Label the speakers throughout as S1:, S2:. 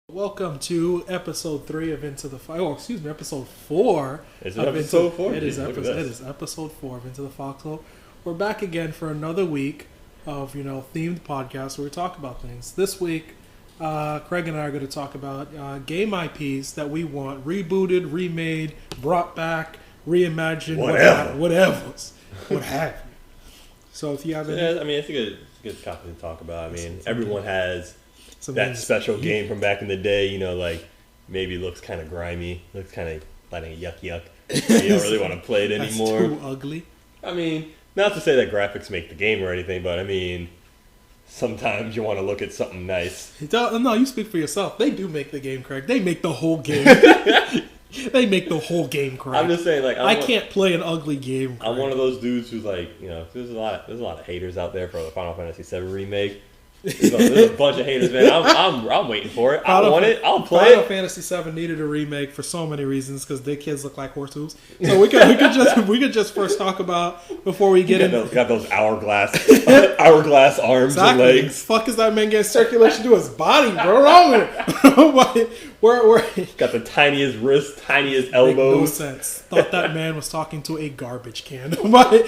S1: Welcome to episode 3 of Into the Foxhole. Oh, excuse me, episode 4.
S2: Is it episode 4?
S1: It is episode 4 of Into the Foxhole. We're back again for another week of, themed podcasts where we talk about things. This week, Craig and I are going to talk about game IPs that we want rebooted, remade, brought back, reimagined, whatever. What have you. So if you have any...
S2: Yeah, I mean, it's a good topic to talk about. I mean, everyone has that special game from back in the day, maybe looks kind of grimy, looks kind of like a yuck. You don't really want to play it anymore.
S1: That's too ugly.
S2: I mean, not to say that graphics make the game or anything, but I mean, sometimes you want to look at something nice.
S1: No, you speak for yourself. They do make the game, Craig. They make the whole game. They make the whole game, Craig.
S2: I'm just saying, I
S1: can't play an ugly game, Craig.
S2: I'm one of those dudes who's there's a lot of haters out there for the Final Fantasy VII remake. There's a bunch of haters, man. I'm waiting for it. I want it. I'll play
S1: Final Fantasy VII needed a remake for so many reasons because their kids look like horse hooves. So we could just first talk about before we get in.
S2: Got those hourglass arms and legs.
S1: The fuck is that man getting circulation to his body, bro? Wrong with it? Where
S2: got the tiniest wrists, tiniest elbows.
S1: Make no sense. Thought that man was talking to a garbage can. but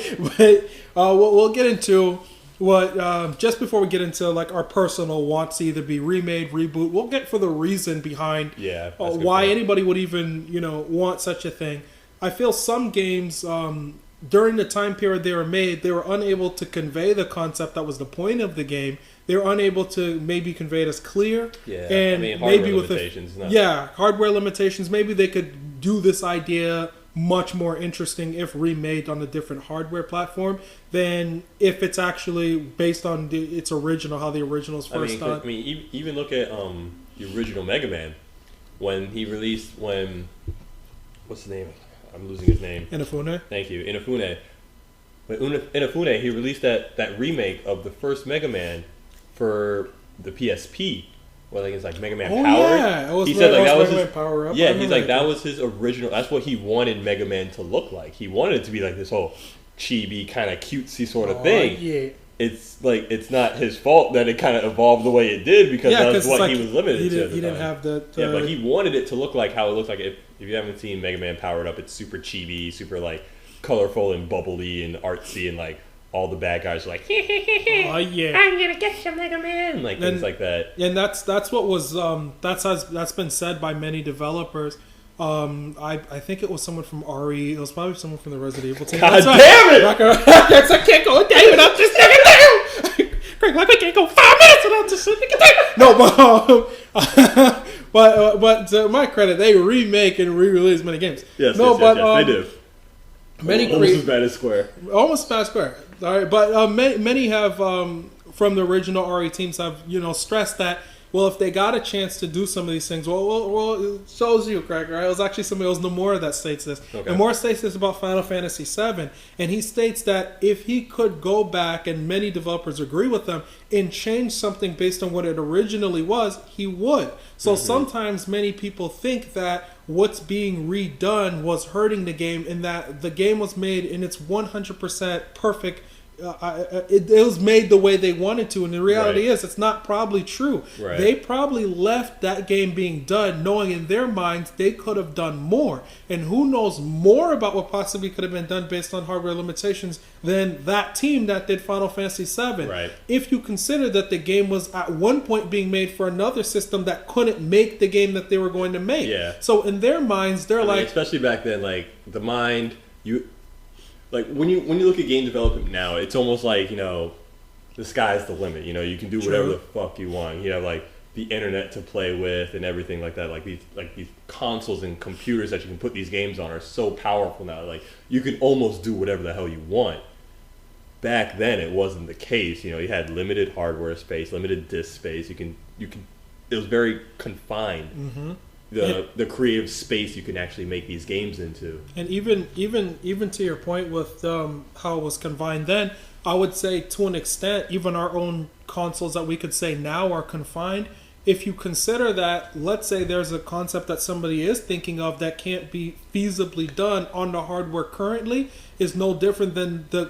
S1: we'll get into. Just before we get into our personal wants to either be remade, reboot, we'll get for the reason behind why anybody would even want such a thing. I feel some games during the time period they were made, they were unable to convey the concept that was the point of the game. They were unable to maybe convey it as clear.
S2: Yeah,
S1: and
S2: maybe with limitations.
S1: Hardware limitations. Maybe they could do this idea much more interesting if remade on a different hardware platform than if it's actually based on its original, how the original's first done.
S2: Even look at the original Mega Man when he released what's his name? I'm losing his name.
S1: Inafune.
S2: Thank you, Inafune. When Inafune, he released that remake of the first Mega Man for the PSP. Well, it's like Mega Man Power.
S1: Yeah,
S2: he said that was his
S1: Power Up.
S2: Yeah, he's like that was his original. That's what he wanted Mega Man to look like. He wanted it to be like this whole chibi kind of cutesy sort of thing.
S1: Yeah.
S2: It's not his fault that it kind of evolved the way it did because that's what he was limited to.
S1: He didn't have the
S2: yeah, but he wanted it to look like how it looks like. If you haven't seen Mega Man Powered Up, it's super chibi, super colorful and bubbly and artsy and all the bad guys are like,
S1: oh yeah,
S2: I'm gonna get you, Mega Man, things like that.
S1: And that's what was that's been said by many developers. I think it was someone from RE. It was probably someone from the Resident Evil team.
S2: God damn it!
S1: I can't go a day without this nigga down. Craig, I can't go 5 minutes without this nigga down. No, but to my credit, they remake and re-release many games.
S2: Yes, they do. Almost as bad as Square.
S1: Almost as bad as Square. All right, but many have from the original RE teams have stressed that if they got a chance to do some of these things, it shows you, Craig. Right? It was actually somebody else, Nomura, that states this. Okay. Nomura states this about Final Fantasy VII, and he states that if he could go back, and many developers agree with him, and change something based on what it originally was, he would. So sometimes many people think that what's being redone was hurting the game, and that the game was made in its 100% perfect. It was made the way they wanted to, and the reality is it's not probably true.
S2: Right.
S1: They probably left that game being done knowing in their minds they could have done more, and who knows more about what possibly could have been done based on hardware limitations than that team that did Final Fantasy VII.
S2: Right.
S1: If you consider that the game was at one point being made for another system that couldn't make the game that they were going to make.
S2: Yeah.
S1: So in their minds, they're
S2: especially back then, the mind when you look at game development now, it's almost like the sky's the limit. You can do whatever the fuck you want. You have the internet to play with and everything like that. These consoles and computers that you can put these games on are so powerful now. You can almost do whatever the hell you want. Back then, it wasn't the case. You had limited hardware space, limited disk space. It was very confined. the creative space you can actually make these games into.
S1: And even to your point with how it was confined then, I would say to an extent, even our own consoles that we could say now are confined. If you consider that, let's say there's a concept that somebody is thinking of that can't be feasibly done on the hardware currently, is no different than the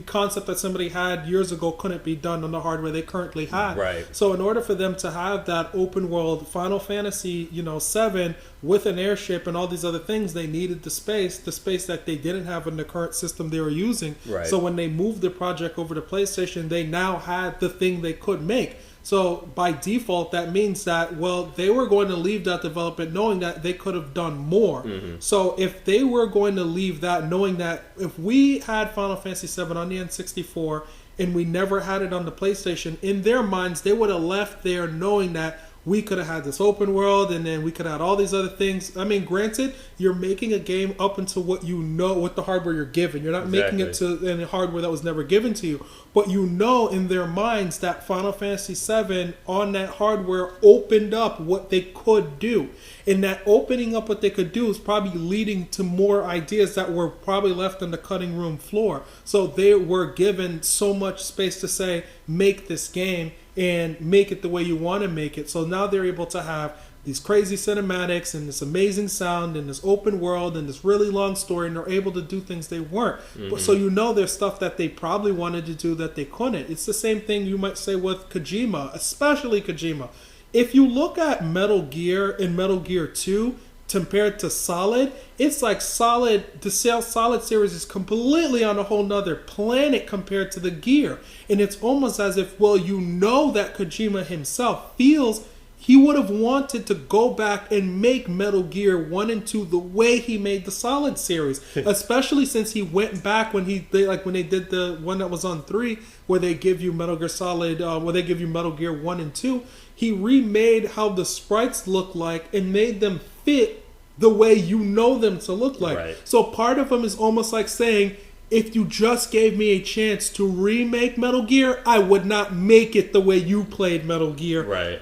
S1: concept that somebody had years ago couldn't be done on the hardware they currently have.
S2: Right.
S1: So in order for them to have that open world Final Fantasy, 7 with an airship and all these other things, they needed the space that they didn't have in the current system they were using.
S2: Right.
S1: So when they moved the project over to PlayStation, they now had the thing they could make. So by default, that means that, well, they were going to leave that development knowing that they could have done more.
S2: Mm-hmm.
S1: So if they were going to leave that knowing that if we had Final Fantasy VII on the N64 and we never had it on the PlayStation, in their minds, they would have left there knowing that we could have had this open world and then we could have had all these other things. I mean, granted, you're making a game up until what you know, what the hardware you're given. You're not making it to any hardware that was never given to you. But you know in their minds that Final Fantasy VII on that hardware opened up what they could do. And that opening up what they could do is probably leading to more ideas that were probably left on the cutting room floor. So they were given so much space to say, make this game and make it the way you want to make it. So now they're able to have these crazy cinematics and this amazing sound and this open world and this really long story, and they're able to do things they weren't.
S2: Mm-hmm.
S1: But so there's stuff that they probably wanted to do that they couldn't. It's the same thing you might say with Kojima, especially Kojima. If you look at Metal Gear and Metal Gear 2 compared to Solid, it's like the Solid series is completely on a whole nother planet compared to the Gear. And it's almost as if, that Kojima himself feels he would have wanted to go back and make Metal Gear 1 and 2 the way he made the Solid series. Especially since he went back when they did the one that was on 3, where they give you Metal Gear Solid, where they give you Metal Gear 1 and 2. He remade how the sprites look like and made them fit the way you know them to look like.
S2: Right.
S1: So part of him is almost like saying, if you just gave me a chance to remake Metal Gear, I would not make it the way you played Metal Gear.
S2: Right.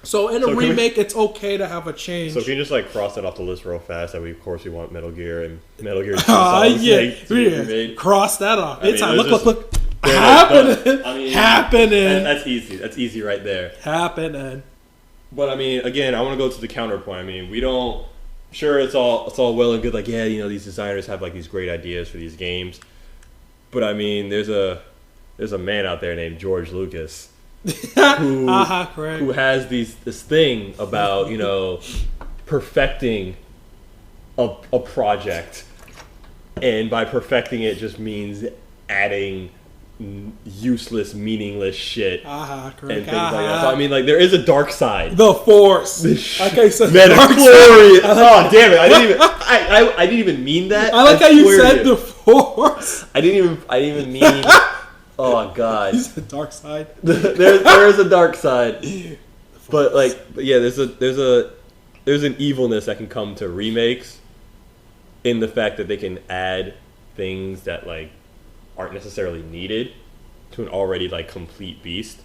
S1: So in a remake, it's okay to have a change.
S2: So can you just cross that off the list real fast? That of course we want Metal Gear and Metal Gear 2
S1: yeah. Cross that off. Look. Happening.
S2: That's easy. That's easy right there.
S1: Happening.
S2: But I mean, again, I want to go to the counterpoint. I mean, we don't. Sure, it's all well and good. These designers have these great ideas for these games. But I mean, there's a man out there named George Lucas. Who has this thing about perfecting a project, and by perfecting it just means adding useless, meaningless shit and things like that. So I mean, there is a dark side.
S1: The Force. Like I said,
S2: Metaglorious. Oh damn it! I didn't even mean that.
S1: I like how you said the Force.
S2: I didn't even mean. Oh god.
S1: He's the dark side.
S2: there is a dark side, but there's an evilness that can come to remakes, in the fact that they can add things that aren't necessarily needed to an already complete beast.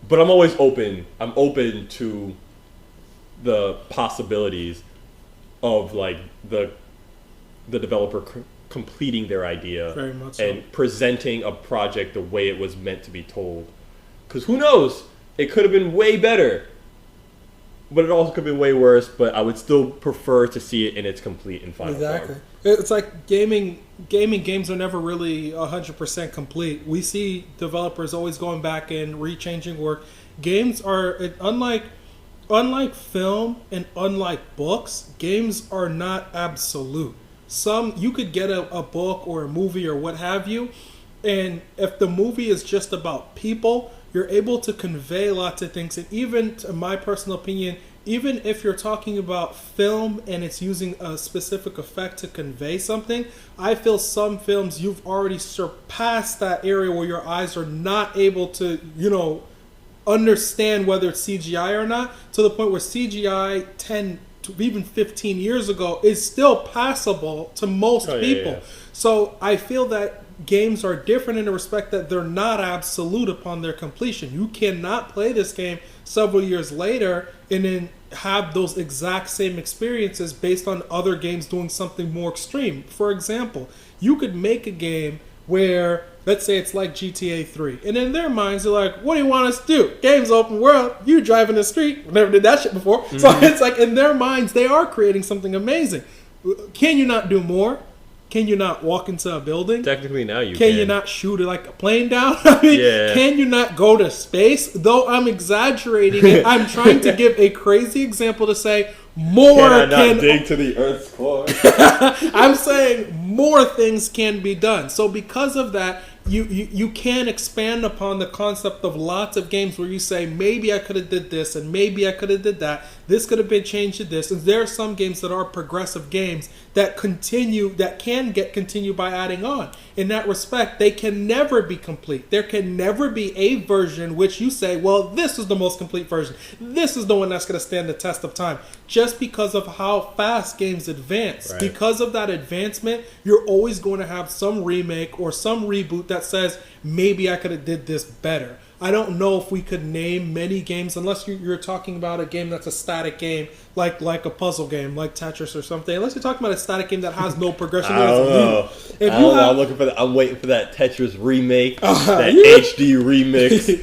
S2: But I'm always open. I'm open to the possibilities of the developer completing their idea
S1: very much so.
S2: And presenting a project the way it was meant to be told. Because who knows? It could have been way better, but it also could have been way worse. But I would still prefer to see it in its complete and final form.
S1: It's like games are never really 100% complete. We see developers always going back and rechanging work. Games are, unlike film and unlike books, games are not absolute. You could get a book or a movie or what have you, and if the movie is just about people, you're able to convey lots of things. And even, in my personal opinion, even if you're talking about film and it's using a specific effect to convey something, I feel some films you've already surpassed that area where your eyes are not able to, understand whether it's CGI or not, to the point where CGI 10 to even 15 years ago is still passable to most people. Yeah. So I feel that games are different in the respect that they're not absolute upon their completion. You cannot play this game several years later and then have those exact same experiences based on other games doing something more extreme. For example, you could make a game where, let's say it's like GTA 3, and in their minds they're like, what do you want us to do? Game's open world, you drive in the street. Never did that shit before. So it's like, in their minds they are creating something amazing. Can you not do more? Can you not walk into a building?
S2: Technically now you
S1: can. You not shoot it like a plane down? I mean,
S2: yeah.
S1: Can you not go to space? Though I'm exaggerating it, I'm trying to give a crazy example to say more
S2: can I not dig to the Earth's core?
S1: I'm saying more things can be done. So because of that, you can expand upon the concept of lots of games where you say, maybe I could have did this and maybe I could have did that. This could have been changed to this. And there are some games that are progressive games that can get continued by adding on. In that respect, they can never be complete. There can never be a version which you say, well, this is the most complete version. This is the one that's going to stand the test of time. Just because of how fast games advance.
S2: Right.
S1: Because of that advancement, you're always going to have some remake or some reboot that says, maybe I could have did this better. I don't know if we could name many games, unless you're talking about a game that's a static game, like a puzzle game, like Tetris or something. Unless you're talking about a static game that has no progression.
S2: I don't know. I'm looking for I'm waiting for that Tetris remake, that HD remix,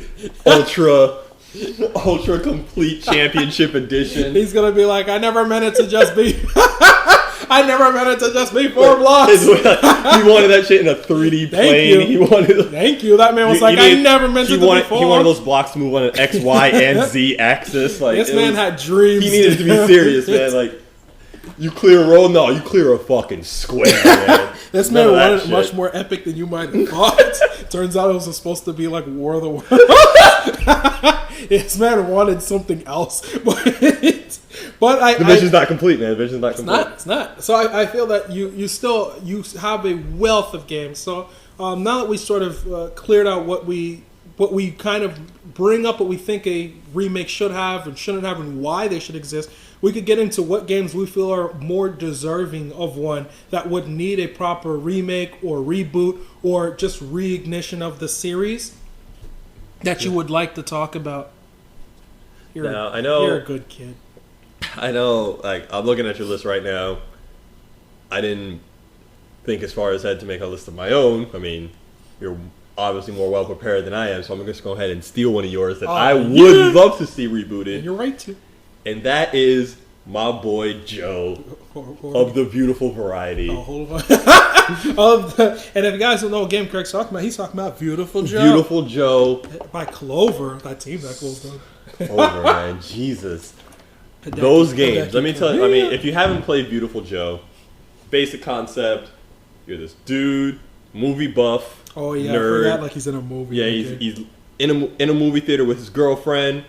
S2: ultra complete championship edition.
S1: He's gonna be like, I never meant it to just be. I never meant it to just be 4 blocks.
S2: He wanted that shit in a 3D plane.
S1: Thank you. That man was like, I never meant it to be 4.
S2: He wanted those blocks to move on an X, Y, and Z axis. Like,
S1: this man had dreams.
S2: He needed to be serious, man. Like, you clear a road? No, you clear a fucking square, man.
S1: This man wanted it much more epic than you might have thought. Turns out it was supposed to be like War of the Worlds. This man wanted something else. But
S2: the mission's not complete, man. The mission's not complete.
S1: It's not. So I feel that you have a wealth of games. So now that we sort of cleared out what we kind of bring up, what we think a remake should have and shouldn't have, and why they should exist, we could get into what games we feel are more deserving of one that would need a proper remake or reboot or just reignition of the series that you would like to talk about. You're a good kid.
S2: I know, like, I'm looking at your list right now. I didn't think as far as I had to make a list of my own. I mean, you're obviously more well prepared than I am, so I'm just going to go ahead and steal one of yours that I would love to see rebooted.
S1: And you're right to.
S2: And that is my boy Joe of the Beautiful Variety.
S1: Oh, hold on. And if you guys don't know what game Craig's talking about, he's talking about Beautiful Joe.
S2: Beautiful Joe.
S1: By Clover. That team that closed down.
S2: Clover, man. Jesus. Those games, let me tell you, I mean, if you haven't played Beautiful Joe, basic concept, you're this dude, movie buff,
S1: oh yeah,
S2: nerd.
S1: I forgot, like he's in a movie.
S2: Yeah, he's in a movie theater with his girlfriend.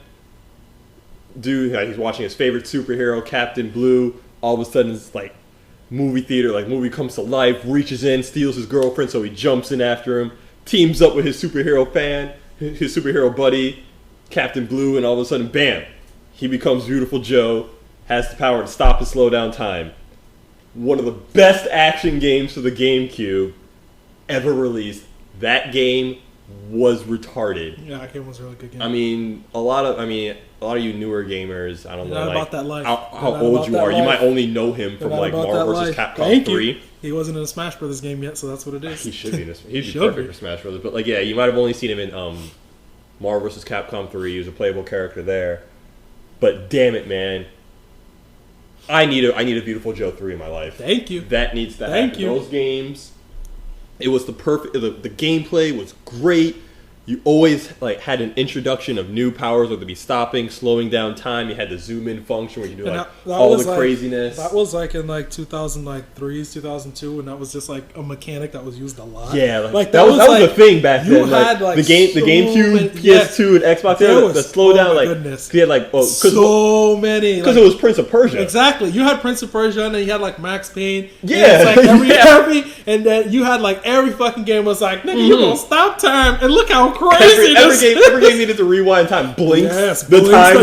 S2: Dude, he's watching his favorite superhero, Captain Blue. All of a sudden, it's like movie theater, like movie comes to life, reaches in, steals his girlfriend, so he jumps in after him, teams up with his superhero buddy, Captain Blue, and all of a sudden, bam! He becomes Beautiful Joe, has the power to stop and slow down time. One of the best action games for the GameCube ever released. That game was retarded.
S1: Yeah, that game was a really good game.
S2: I mean, a lot of you newer gamers, I don't know, like,
S1: about that life.
S2: how old you are. You might only know him from like Marvel vs. Capcom 3.
S1: He wasn't in a Smash Brothers game yet, so that's what it is.
S2: He should be. He'd be perfect for Smash Brothers. But like, yeah, you might have only seen him in Marvel vs. Capcom 3. He was a playable character there. But damn it, man. I need a Beautiful Joe 3 in my life.
S1: Thank you.
S2: That needs to happen. Those games, it was the perfect. The gameplay was great. You always like had an introduction of new powers, whether it be stopping, slowing down time. You had the zoom in function where you do like all the craziness.
S1: That was like in like 2003, 2002, and that was just like a mechanic that was used a lot.
S2: Yeah, like that was like, the thing back then.
S1: Like
S2: the GameCube, PS2, and Xbox. The slow down, like
S1: goodness.
S2: You had like
S1: so many
S2: because it was Prince of Persia.
S1: Exactly, you had Prince of Persia, and then you had like Max Payne.
S2: Yeah,
S1: and it's like every and then you had like every fucking game was like, nigga, you gonna stop time and look how crazy
S2: every game needed to rewind time. Blinks,
S1: yes,
S2: the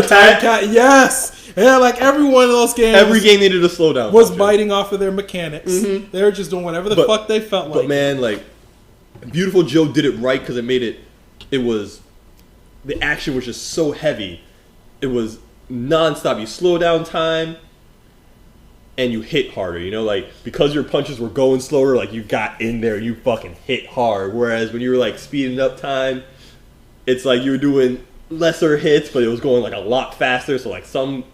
S2: time cat.
S1: Yes, yeah, like every one of those games.
S2: Every game needed to slow down.
S1: Was biting off of their mechanics. Mm-hmm. They were just doing whatever the fuck they felt like.
S2: But man, like Beautiful Joe did it right because it made it. It was the action was just so heavy. It was nonstop. You slow down time, and you hit harder. You know, like because your punches were going slower, like you got in there, you fucking hit hard. Whereas when you were like speeding up time, it's like you were doing lesser hits, but it was going like a lot faster. So like some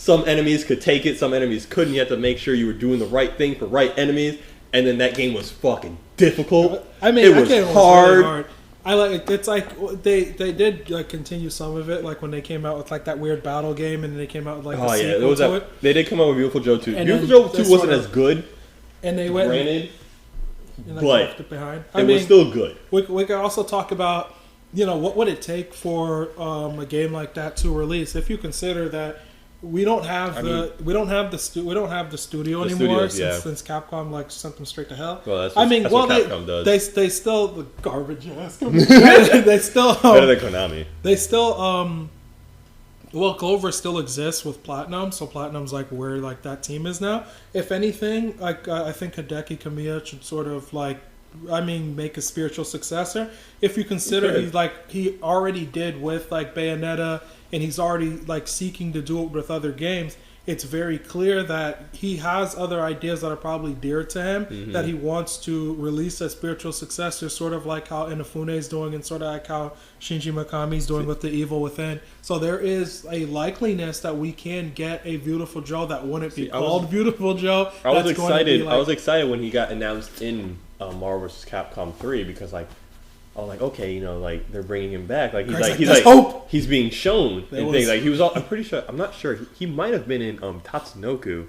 S2: enemies could take it, some enemies couldn't. You had to make sure you were doing the right thing for right enemies. And then that game was fucking difficult.
S1: I mean,
S2: it was hard.
S1: Really hard. I like it's like they did like continue some of it, like when they came out with like that weird battle game, and then they came out with like a sequel to it.
S2: They did come out with Beautiful Joe 2.
S1: And
S2: Beautiful Joe 2 wasn't as good,
S1: and they went
S2: granted,
S1: and, like,
S2: but
S1: left it behind.
S2: It was still good.
S1: We could also talk about, you know, what would it take for a game like that to release, if you consider that we don't have the studio anymore since Capcom like sent them straight to hell.
S2: Well, that's what Capcom does.
S1: They still the garbage ass. They still
S2: better than Konami.
S1: They still well, Clover still exists with Platinum, so Platinum's like where like that team is now. If anything, like I think Hideki Kamiya should sort of like, make a spiritual successor. If you consider he already did with like Bayonetta, and he's already like seeking to do it with other games, it's very clear that he has other ideas that are probably dear to him, that he wants to release as spiritual successor, sort of like how Inafune is doing, and sort of like how Shinji Mikami is doing with The Evil Within. So there is a likeliness that we can get a Beautiful Joe that wouldn't be called Beautiful Joe.
S2: I was excited. I was excited when he got announced in Marvel vs. Capcom 3, because like I was like, okay, you know, like they're bringing him back. Like he's being shown in things. Like he was. I'm not sure. He might have been in Tatsunoko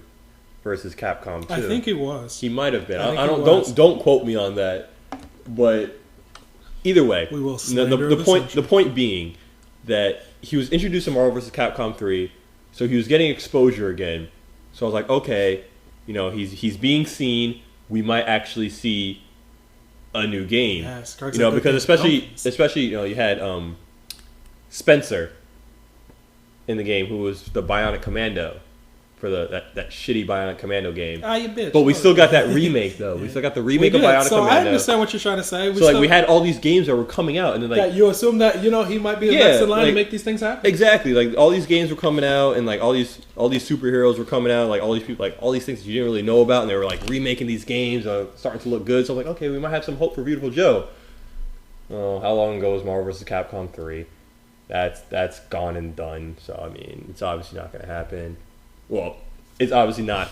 S2: versus Capcom 2.
S1: I think he was.
S2: He might have been. Don't quote me on that. But either way,
S1: we will.
S2: The point being that he was introduced in Marvel vs. Capcom 3, so he was getting exposure again. So I was like, okay, you know, he's being seen. We might actually see a new game, you know, because especially you know, you had Spencer in the game, who was the Bionic Commando for that shitty Bionic Commando game.
S1: You bitch.
S2: But we still got that remake though. We still got the remake of Bionic Commando.
S1: I understand what you're trying to say.
S2: We had all these games that were coming out, and then like
S1: you assume that, you know, he might be the next in line to make these things happen.
S2: Exactly, like all these games were coming out, and like all these superheroes were coming out, like all these people, like all these things that you didn't really know about, and they were like remaking these games, starting to look good. So I'm like, okay, we might have some hope for Beautiful Joe. Oh, how long ago was Marvel vs. Capcom 3? That's gone and done. So I mean, it's obviously not going to happen. Well, it's obviously not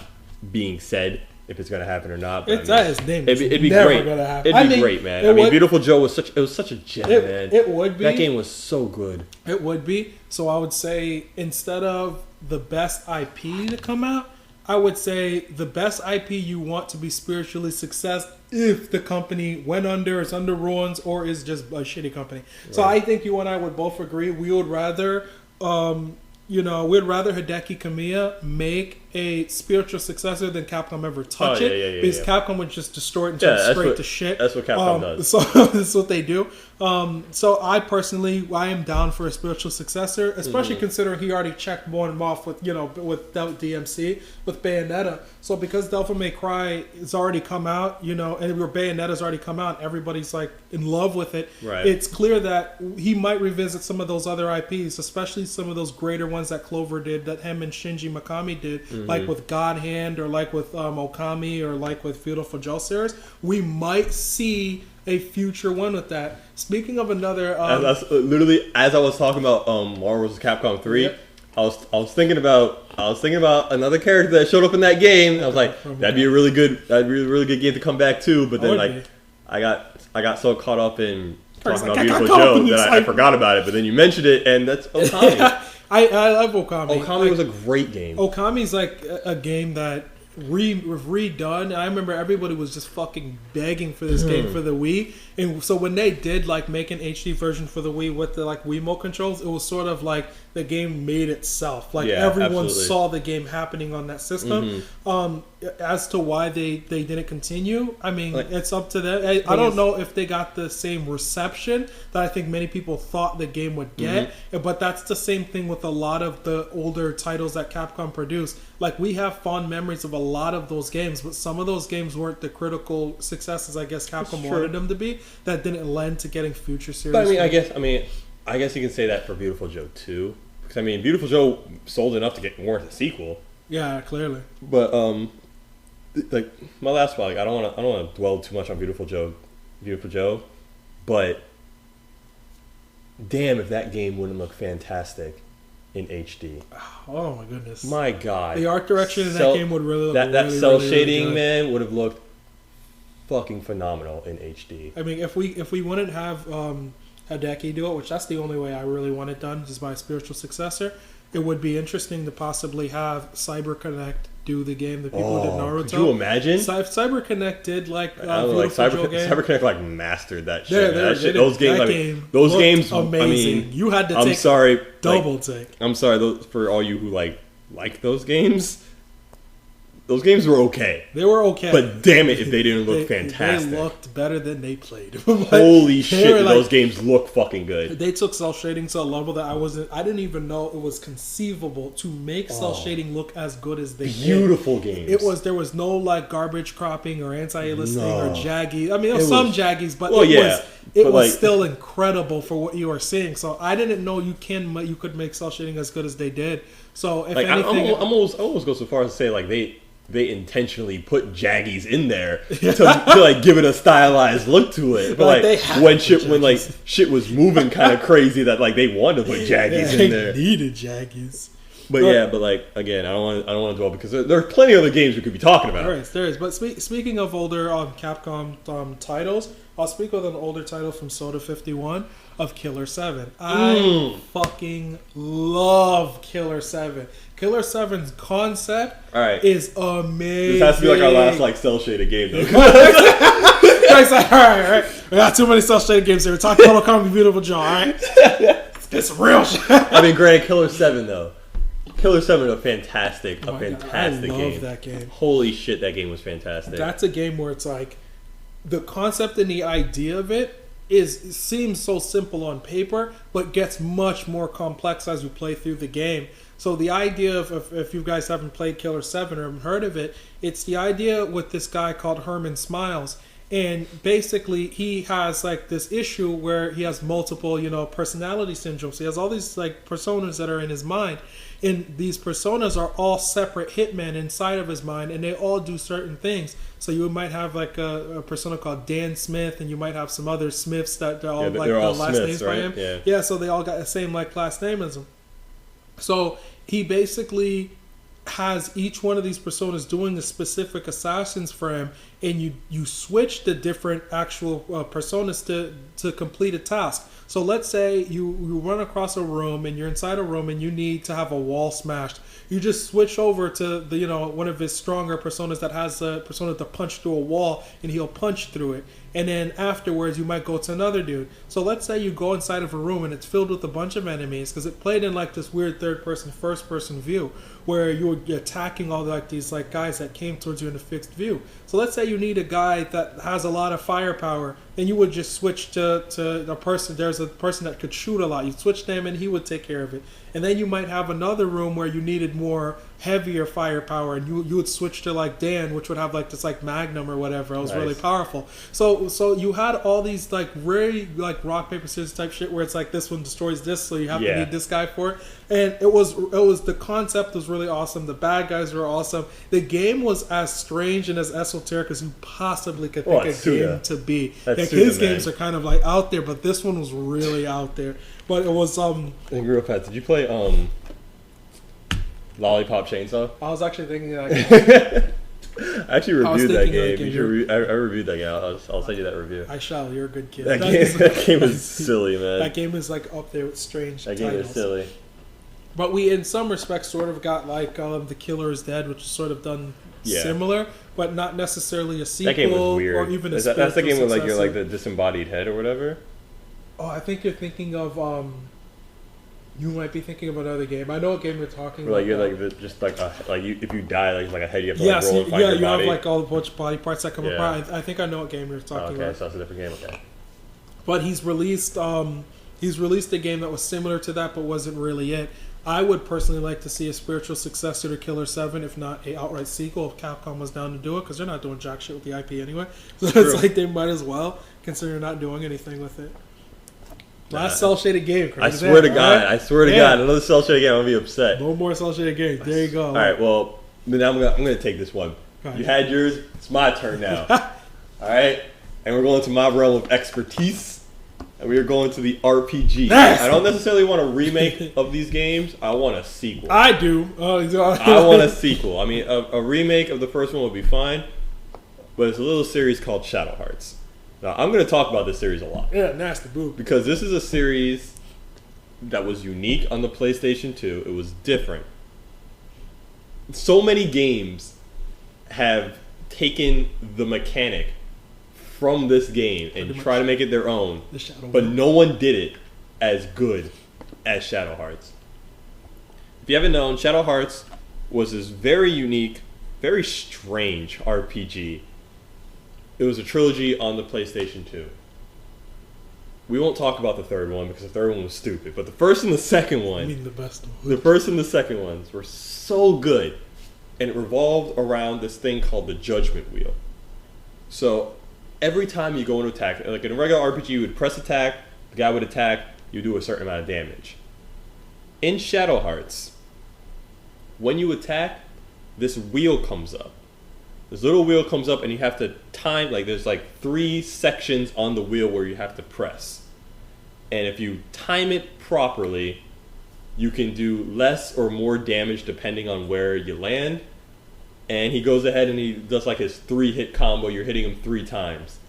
S2: being said if it's going to happen or not. But
S1: it'd be
S2: never
S1: great. Gonna happen.
S2: It'd be great, man. Beautiful Joe was such a gem, man.
S1: It would be.
S2: That game was so good.
S1: It would be. So I would say, instead of the best IP to come out, I would say the best IP you want to be spiritually successful if the company went under, is under ruins, or is just a shitty company. Right. So I think you and I would both agree we would rather we'd rather Hideki Kamiya make a spiritual successor than Capcom ever touch it. Because Capcom would just destroy it and turn it straight to shit.
S2: That's what Capcom does.
S1: So that's what they do. So I am down for a spiritual successor, especially considering he already checked one off with DMC, with Bayonetta. So because Devil May Cry has already come out, and Bayonetta's already come out, and everybody's like in love with it.
S2: Right.
S1: It's clear that he might revisit some of those other IPs, especially some of those greater ones that Clover did, that him and Shinji Mikami did, like with God Hand, or like with Okami, or like with Beautiful Joe series. We might see a future one with that. Speaking of another,
S2: that's literally as I was talking about Marvel vs. Capcom 3. Yep. I was thinking about another character that showed up in that game. I was like, that'd be a really good game to come back to. But then I got so caught up in talking about Beautiful Joe that I forgot about it. But then you mentioned it, and that's Okami.
S1: I love Okami.
S2: Okami was a great game.
S1: Okami's like a game that redone. I remember everybody was just fucking begging for this game for the Wii, and so when they did like make an HD version for the Wii with the like Wiimote controls, it was sort of like the game made itself. Like everyone saw the game happening on that system. As to why they didn't continue, I mean, it's up to them. I don't know if they got the same reception that I think many people thought the game would get, but that's the same thing with a lot of the older titles that Capcom produced. Like, we have fond memories of a lot of those games, but some of those games weren't the critical successes I guess Capcom wanted them to be, that didn't lend to getting future series.
S2: But I guess you can say that for Beautiful Joe 2, Because I mean, Beautiful Joe sold enough to warrant a sequel.
S1: Yeah, clearly.
S2: But like my last one, like, I don't want to dwell too much on Beautiful Joe, but damn if that game wouldn't look fantastic in HD.
S1: Oh my goodness.
S2: My God.
S1: The art direction in that game would really look
S2: that
S1: really,
S2: cell
S1: really,
S2: shading,
S1: really
S2: man, would have looked fucking phenomenal in HD.
S1: I mean, if we wouldn't have Hideki do it, which that's the only way I really want it done, just by a spiritual successor, it would be interesting to possibly have CyberConnect do the game. The people who did Naruto.
S2: Could you imagine?
S1: If CyberConnect did like
S2: CyberConnect like mastered that shit. Those games,
S1: amazing.
S2: I mean,
S1: you had to double take.
S2: I'm sorry for all you who like those games. Those games were okay.
S1: They were okay.
S2: But damn it if they didn't look fantastic.
S1: They looked better than they played.
S2: Holy shit, those games look fucking good.
S1: They took cell shading to a level that I didn't even know it was conceivable to make cell shading look as good as they did.
S2: Beautiful games.
S1: There was no like garbage cropping or anti-aliasing or jaggy. I mean,
S2: it
S1: some
S2: was,
S1: jaggies, but
S2: it
S1: was still incredible for what you were seeing. So I didn't know you could make cell shading as good as they did. So if anything,
S2: I almost go so far as to say like they intentionally put jaggies in there to like give it a stylized look to it. But like when shit was moving kind of crazy, that like they wanted to put jaggies in there.
S1: They needed jaggies.
S2: But like again, I don't want to dwell because there are plenty of other games we could be talking about.
S1: There is. But speaking of older Capcom titles, I'll speak with an older title from Soda 51 of Killer 7. I fucking love Killer 7. Killer 7's concept is amazing.
S2: This has to be like our last like cell shaded game though.
S1: Guys, all right. We got too many cell shaded games here. We're talking Total Comedy Beautiful Joe, all right? Let's get some real shit.
S2: I mean, granted, Killer 7 though. Killer 7 is a fantastic game.
S1: I love that game.
S2: Holy shit, that game was fantastic.
S1: That's a game where it's like the concept and the idea of it seems so simple on paper, but gets much more complex as you play through the game. So the idea of if you guys haven't played Killer 7 or haven't heard of it, it's the idea with this guy called Herman Smiles. And basically he has like this issue where he has multiple, personality syndromes. He has all these like personas that are in his mind. And these personas are all separate hitmen inside of his mind, and they all do certain things. So you might have like a persona called Dan Smith, and you might have some other Smiths that they're all like the last
S2: Smiths,
S1: names
S2: right?
S1: by him. Yeah, so they all got the same like last name as him. So he basically has each one of these personas doing a specific assassins for him, and you switch the different actual personas to complete a task. So let's say you run across a room and you're inside a room and you need to have a wall smashed. You just switch over to the one of his stronger personas that has a persona to punch through a wall, and he'll punch through it. And then afterwards you might go to another dude. So let's say you go inside of a room and it's filled with a bunch of enemies, because it played in like this weird third person, first person view where you were attacking all like these like guys that came towards you in a fixed view. So let's say you need a guy that has a lot of firepower, and you would just switch to a person. There's a person that could shoot a lot. You switch them and he would take care of it. And then you might have another room where you needed more heavier firepower, and you would switch to like Dan, which would have like this like Magnum or whatever. It was really powerful. So you had all these like very like rock paper scissors type shit where it's like this one destroys this, so you have to need this guy for it. And it was the concept was really awesome. The bad guys were awesome. The game was as strange and as esoteric as you possibly could think a game to be. Like his games are kind of like out there, but this one was really out there. But it was
S2: And real fast, did you play Lollipop Chainsaw?
S1: I was actually thinking that.
S2: I actually reviewed that game. I reviewed that game. I'll send you that review.
S1: I shall. You're a good kid.
S2: That game is silly, man.
S1: That game is like up there with strange titles.
S2: That game is silly.
S1: But we, in some respects, sort of got like The Killer is Dead, which is sort of done similar, but not necessarily a sequel.
S2: That game was weird.
S1: Or even
S2: that's the game with like you're like the disembodied head or whatever.
S1: Oh, I think you're thinking of. You might be thinking of another game. I know what game you're talking about.
S2: Like you're like if you die like a head, you have to like roll and find your body.
S1: You have like all the bunch of body parts that come apart. I think I know what game you're talking about.
S2: Okay, so that's a different game. Okay.
S1: But he's released a game that was similar to that, but wasn't really it. I would personally like to see a spiritual successor to Killer 7, if not a outright sequel, if Capcom was down to do it, because they're not doing jack shit with the IP anyway. So it's like they might as well, consider not doing anything with it. Last cell shaded game.
S2: I swear to God. I swear to God. Another cell shaded game. I'm gonna be upset.
S1: No more cell shaded games. There you go.
S2: All right. Well, then I'm gonna take this one. You had yours. It's my turn now. All right. And we're going to my realm of expertise. And we are going to the RPG. I don't necessarily want a remake of these games. I want a sequel.
S1: I do.
S2: I want a sequel. I mean, a remake of the first one would be fine. But it's a little series called Shadow Hearts. Now, I'm going to talk about this series a lot.
S1: Yeah, nasty boo.
S2: Because this is a series that was unique on the PlayStation 2. It was different. So many games have taken the mechanic from this game and try to make it their own. But no one did it as good as Shadow Hearts. If you haven't known, Shadow Hearts was this very unique, very strange RPG. It was a trilogy on the PlayStation 2. We won't talk about the third one because the third one was stupid. But the first and the second one,
S1: the best one.
S2: The first and the second ones were so good. And it revolved around this thing called the Judgment Wheel. So every time you go into attack, like in a regular RPG, you would press attack, the guy would attack, you do a certain amount of damage. In Shadow Hearts, when you attack, this wheel comes up. This little wheel comes up and you have to time, like there's like 3 sections on the wheel where you have to press. And if you time it properly, you can do less or more damage depending on where you land. And he goes ahead and he does like his 3-hit combo. You're hitting him 3 times.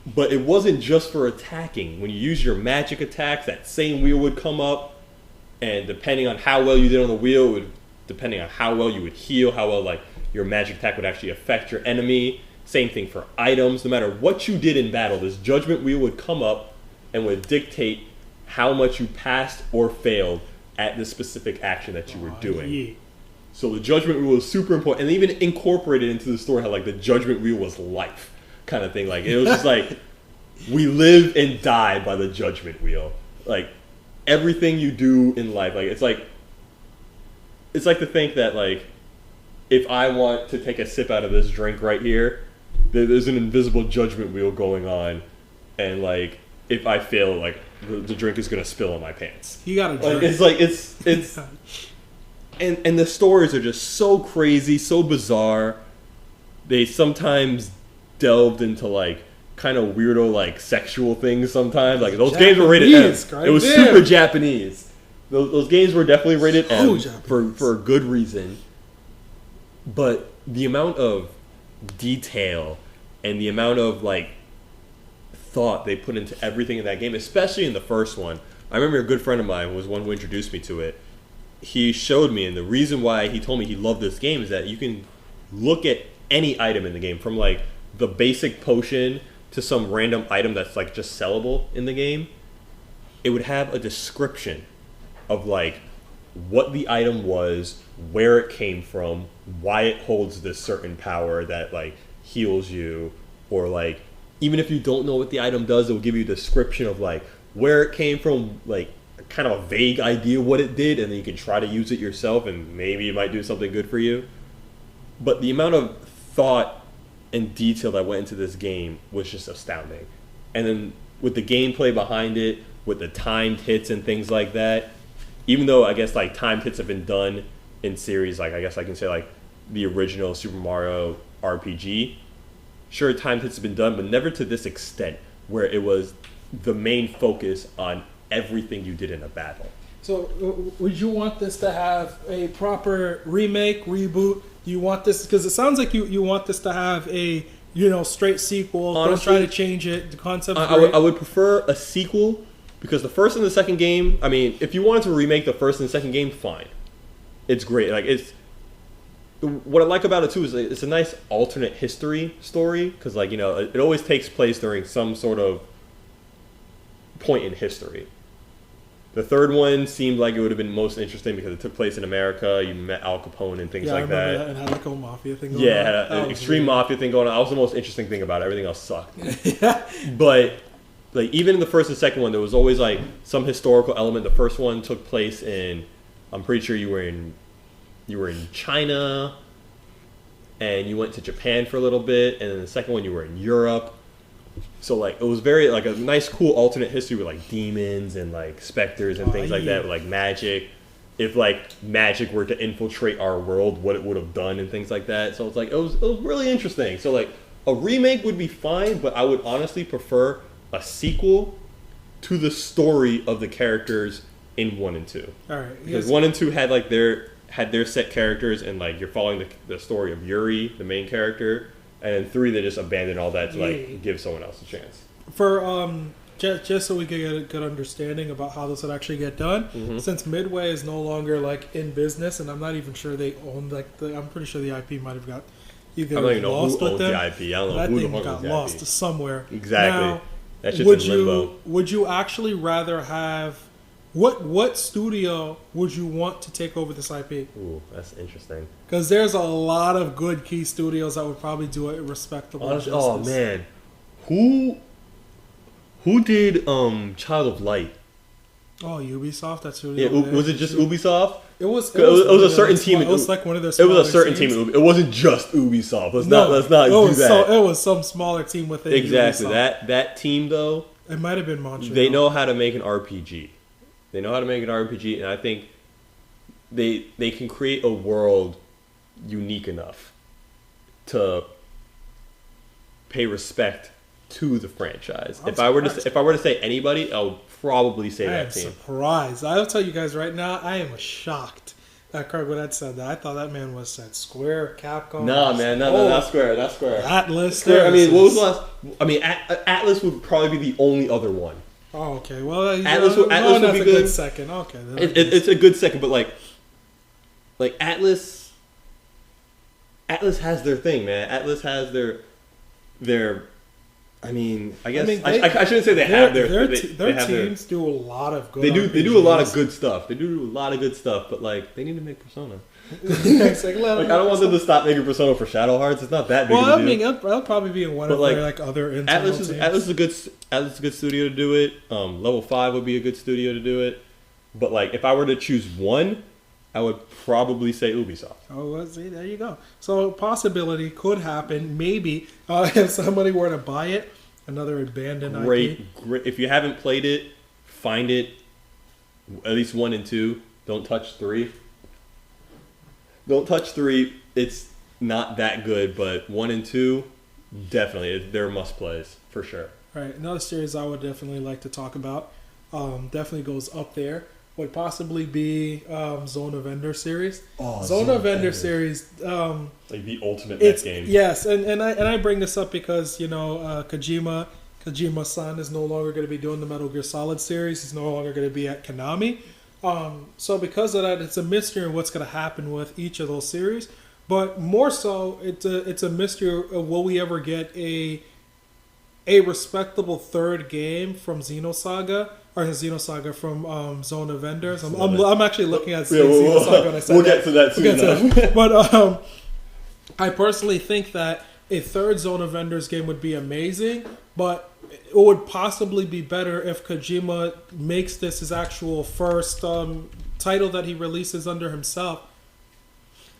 S2: But it wasn't just for attacking. When you use your magic attacks, that same wheel would come up. And depending on how well you did on the wheel, depending on how well you would heal, how well like your magic attack would actually affect your enemy. Same thing for items. No matter what you did in battle, this judgment wheel would come up and would dictate how much you passed or failed at the specific action that you were doing. Yeah. So the judgment wheel was super important, and they even incorporated into the story how like the judgment wheel was life kind of thing. Like it was just like we live and die by the judgment wheel. Like everything you do in life, like it's like to think that like if I want to take a sip out of this drink right here, there's an invisible judgment wheel going on, and like if I fail, like the drink is gonna spill on my pants.
S1: You gotta drink.
S2: Like, it's like it's and the stories are just so crazy, so bizarre. They sometimes delved into like kind of weirdo like sexual things sometimes. Like those games were rated M. It was super Japanese. Those games were definitely rated M for a good reason. But the amount of detail and the amount of like thought they put into everything in that game, especially in the first one. I remember a good friend of mine was one who introduced me to it. He showed me, and the reason why he told me he loved this game is that you can look at any item in the game, from like the basic potion to some random item that's like just sellable in the game. It would have a description of like what the item was, where it came from, why it holds this certain power that like heals you, or like even if you don't know what the item does, it will give you a description of like where it came from, like kind of a vague idea what it did, and then you can try to use it yourself and maybe it might do something good for you. But the amount of thought and detail that went into this game was just astounding. And then with the gameplay behind it, with the timed hits and things like that, even though I guess like timed hits have been done in series, like I guess I can say like the original Super Mario RPG, sure timed hits have been done, but never to this extent where it was the main focus on everything you did in a battle.
S1: So would you want this to have a proper remake, reboot? Do you want this, because it sounds like you want this to have a straight sequel? Honestly, don't try to change it. The concept.
S2: I would prefer a sequel, because the first and the second game, I mean, if you wanted to remake the first and the second game, fine. It's great. Like it's what I like about it too is it's a nice alternate history story, because like it always takes place during some sort of point in history. The third one seemed like it would have been most interesting because it took place in America. You met Al Capone and things like that.
S1: Yeah, and had like a mafia thing going on.
S2: Yeah, it had an extreme mafia thing going on. That was the most interesting thing about it. Everything else sucked. But like even in the first and second one, there was always like some historical element. The first one took place in, I'm pretty sure you were in China, and you went to Japan for a little bit, and then the second one you were in Europe. So like it was very like a nice, cool alternate history with like demons and like specters and things like that, with like magic. If like magic were to infiltrate our world, what it would have done and things like that. So it's like it was really interesting. So like a remake would be fine, but I would honestly prefer a sequel to the story of the characters in 1 and 2.
S1: All right,
S2: because 1 and 2 had like their set characters, and like you're following the story of Yuri, the main character, and then 3 they just abandoned all that to like give someone else a chance.
S1: For just so we can get a good understanding about how this would actually get done, since Midway is no longer like in business, and I'm not even sure they own like I'm pretty sure the IP might have got either
S2: I don't even know
S1: lost
S2: who
S1: with
S2: owns
S1: them.
S2: the IP. I don't know
S1: that
S2: who
S1: thing
S2: the fuck
S1: got
S2: owns the
S1: lost
S2: IP.
S1: somewhere.
S2: Exactly.
S1: Now,
S2: That's just in limbo.
S1: Would you actually rather have what studio would you want to take over this IP?
S2: Ooh, that's interesting.
S1: Because there's a lot of good key studios that would probably do it respectable.
S2: Oh man, who did Child of Light?
S1: Oh, Ubisoft. That's who.
S2: Yeah, was it just Ubisoft?
S1: It was
S2: a certain team.
S1: It was like one of their.
S2: It was a certain
S1: teams.
S2: team. It wasn't just Ubisoft. Let's not do that.
S1: It was some smaller team within
S2: exactly
S1: Ubisoft.
S2: that team though.
S1: It might have been Montreal.
S2: They know how to make an RPG. And I think they can create a world unique enough to pay respect to the franchise. If I were to say anybody, I would probably say that team.
S1: I am surprised. I'll tell you guys right now, I am shocked that Craig Woodhead said that. I thought that man was at Square, Capcom.
S2: Nah, man, no, not Square, not Square.
S1: Atlas.
S2: Square. I mean, what was the last? I mean, Atlas would probably be the only other one.
S1: Oh, okay. Well,
S2: Atlas would be
S1: a good second. Okay,
S2: it's a good second, but like Atlas has their thing, man. Atlas has their. I mean, I shouldn't say they have their
S1: teams do a lot of good.
S2: They do a lot of good stuff. But like they need to make Persona. I don't want them to stop making Persona for Shadow Hearts. It's not that big. Well,
S1: I mean, it'll probably be in one of their like other internal
S2: Atlas is a good studio to do it. Level 5 would be a good studio to do it. But like, if I were to choose one, I would probably say Ubisoft.
S1: Oh, well, see, there you go. So possibility could happen. Maybe if somebody were to buy it, another abandoned IP.
S2: Great. If you haven't played it, find it. At least 1 and 2. Don't touch 3. Don't touch 3. It's not that good, but 1 and 2, definitely. They're must plays for sure.
S1: All right. Another series I would definitely like to talk about. Definitely goes up there. Would possibly be Zone of Ender series. Oh, Zone of Ender series.
S2: Like the ultimate mech game.
S1: Yes, and I bring this up because Kojima-san is no longer going to be doing the Metal Gear Solid series. He's no longer going to be at Konami. So because of that, it's a mystery of what's going to happen with each of those series. But more so, it's a mystery of will we ever get a respectable third game from Xenosaga. Or Xenosaga from Zone of Enders. I'm actually looking at Xenosaga when I said
S2: we'll get to that soon.
S1: But I personally think that a third Zone of Enders game would be amazing, but it would possibly be better if Kojima makes this his actual first title that he releases under himself.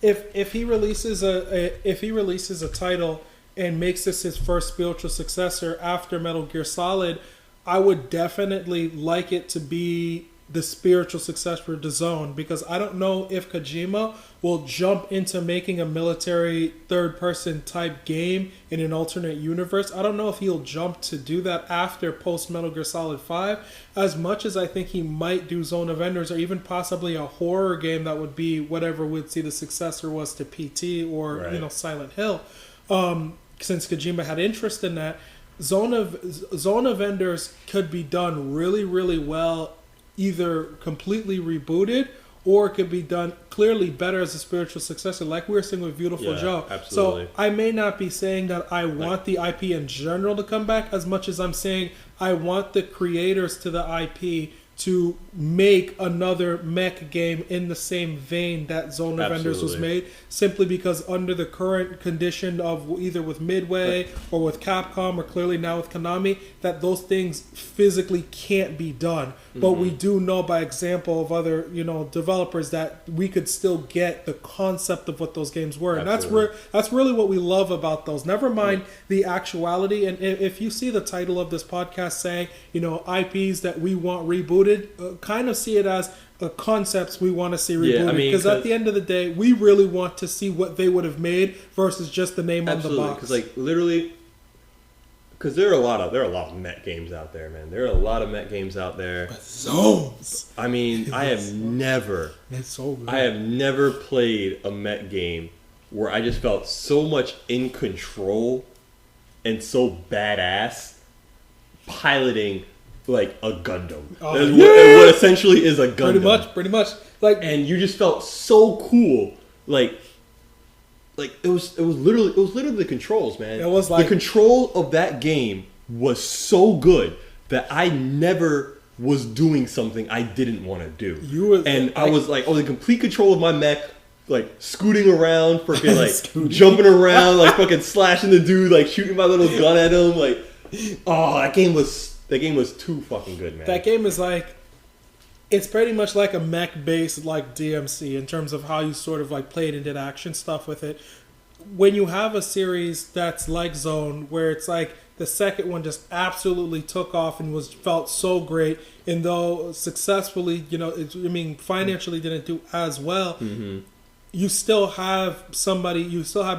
S1: If he releases a title and makes this his first spiritual successor after Metal Gear Solid, I would definitely like it to be the spiritual successor to Zone, because I don't know if Kojima will jump into making a military third-person type game in an alternate universe. I don't know if he'll jump to do that after post-Metal Gear Solid 5, as much as I think he might do Zone of Enders, or even possibly a horror game that would be whatever we'd see the successor was to PT or Silent Hill. Since Kojima had interest in that, Zone of Enders could be done really, really well, either completely rebooted or it could be done clearly better as a spiritual successor, like we were saying with Beautiful Joe.
S2: Absolutely.
S1: So I may not be saying that I want the IP in general to come back as much as I'm saying I want the creators to the IP to make another mech game in the same vein that Zone of Enders was made, simply because under the current condition of either with Midway or with Capcom or clearly now with Konami, that those things physically can't be done. But we do know by example of other, developers that we could still get the concept of what those games were. And that's really what we love about those. Never mind the actuality. And if you see the title of this podcast saying, IPs that we want rebooted, kind of see it as concepts we want to see rebooted. Because at the end of the day, we really want to see what they would have made versus just the name on the box.
S2: Because literally, because there are a lot of mech games out there, man. There are a lot of mech games out there.
S1: But Zones.
S2: I mean, I have never played a mech game where I just felt so much in control and so badass piloting like a Gundam. What essentially is a Gundam.
S1: Pretty much.
S2: And you just felt so cool. Like it was literally the controls, man.
S1: It was
S2: the control of that game was so good that I never was doing something I didn't want to do. I was in complete control of my mech, like scooting around, freaking jumping around, like fucking slashing the dude, like shooting my little gun at him, like that game was too fucking good, man.
S1: That game is it's pretty much like a mech-based like DMC in terms of how you sort of like played and did action stuff with it. When you have a series that's like Zone, where it's like the second one just absolutely took off and felt so great, and though successfully, financially didn't do as well, you still have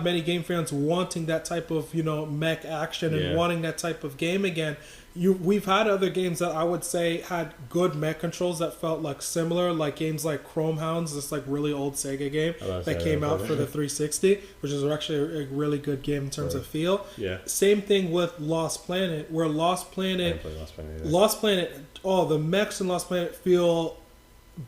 S1: many game fans wanting that type of, mech action and wanting that type of game again. We've had other games that I would say had good mech controls that felt like similar, like games like Chrome Hounds, this like really old Sega game that came out for the 360, which is actually a really good game in terms of feel.
S2: Yeah.
S1: Same thing with Lost Planet, where Lost Planet, the mechs in Lost Planet feel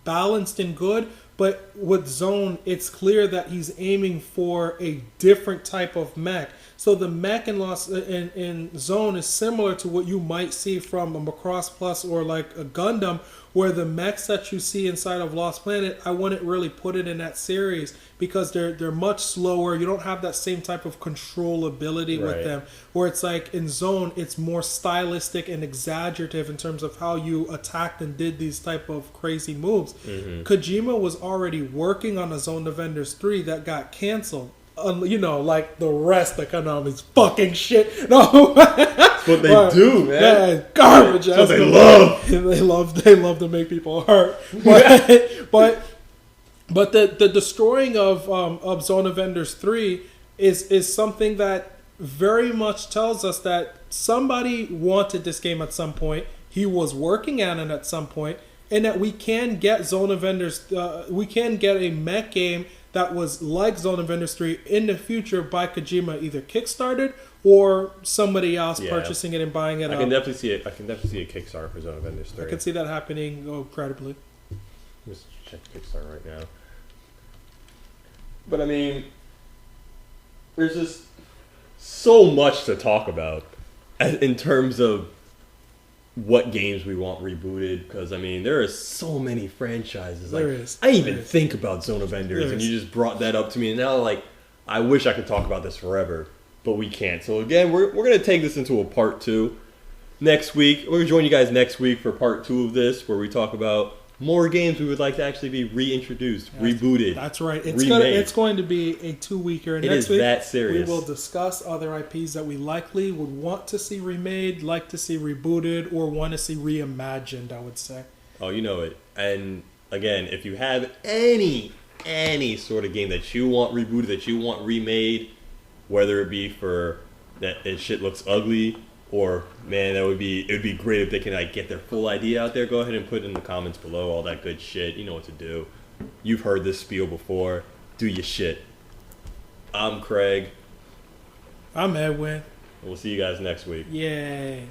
S1: balanced and good, but with Zone, it's clear that he's aiming for a different type of mech. So the mech in Zone is similar to what you might see from a Macross Plus or like a Gundam, where the mechs that you see inside of Lost Planet, I wouldn't really put it in that series because they're much slower. You don't have that same type of controllability with them. Where it's like in Zone, it's more stylistic and exaggerative in terms of how you attacked and did these type of crazy moves. Kojima was already working on a Zone of Enders 3 that got canceled. Like the rest of Konami's fucking shit. No,
S2: that's what they do, man.
S1: Yeah, garbage.
S2: That's what they love.
S1: They love to make people hurt. But the destroying of Zone of Enders 3 is something that very much tells us that somebody wanted this game at some point. He was working on it at some point, and that we can get Zone of Enders. We can get a mech game that was like Zone of Enders 3 in the future by Kojima, either kickstarted or somebody else purchasing it and buying it.
S2: I can definitely see it. I can definitely see a Kickstarter for Zone of Enders 3.
S1: I can see that happening incredibly.
S2: Let's check Kickstarter right now. But I mean, there's just so much to talk about in terms of what games we want rebooted, because I mean there are so many franchises. I didn't even think about Zone of Enders, and you just brought that up to me, and now I wish I could talk about this forever, but we can't. So again, we're gonna take this into a part 2 next week. We're gonna join you guys next week for part 2 of this, where we talk about more games we would like to actually be reintroduced, rebooted.
S1: That's right. It's going to be a 2-weeker. Next week,
S2: that serious.
S1: We will discuss other IPs that we likely would want to see remade, like to see rebooted, or want to see reimagined, I would say.
S2: Oh, you know it. And again, if you have any sort of game that you want rebooted, that you want remade, whether it be for that shit looks ugly, or man, it would be great if they can get their full idea out there, go ahead and put it in the comments below, all that good shit. You know what to do. You've heard this spiel before. Do your shit. I'm Craig.
S1: I'm Edwin.
S2: We'll see you guys next week.
S1: Yay.